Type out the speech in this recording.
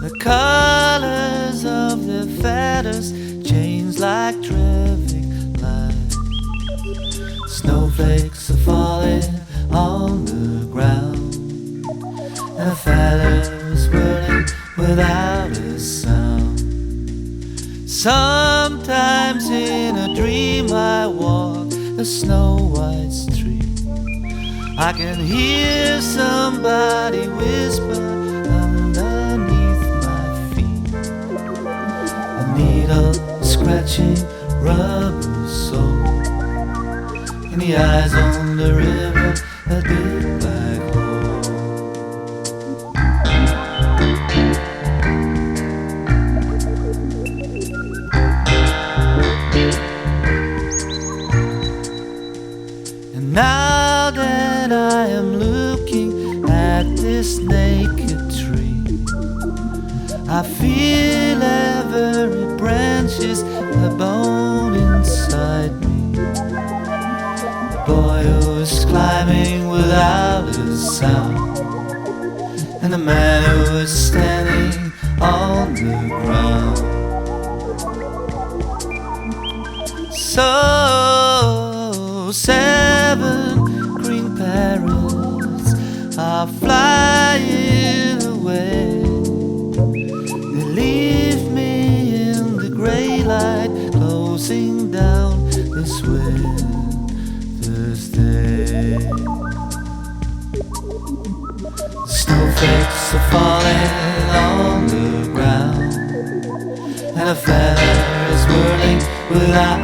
The colors of their feathers change like traffic lights. Snowflakes are falling on the ground, and the feathers whirling without a sound. Sometimes in a dream I walk a snow-white street. I can hear somebody whisper underneath my feet. A needle scratching rubber sole, and the eyes on the river, a big black hole. And now that I am looking at this naked tree, I feel every branch is a bone inside me. The boy who is climbing without a sound, and the man who is standing on the ground. So 7 green parrots are flying away. They leave me in the gray light, closing down this winter's day. Snowflakes are falling on the ground, and a feather is whirling without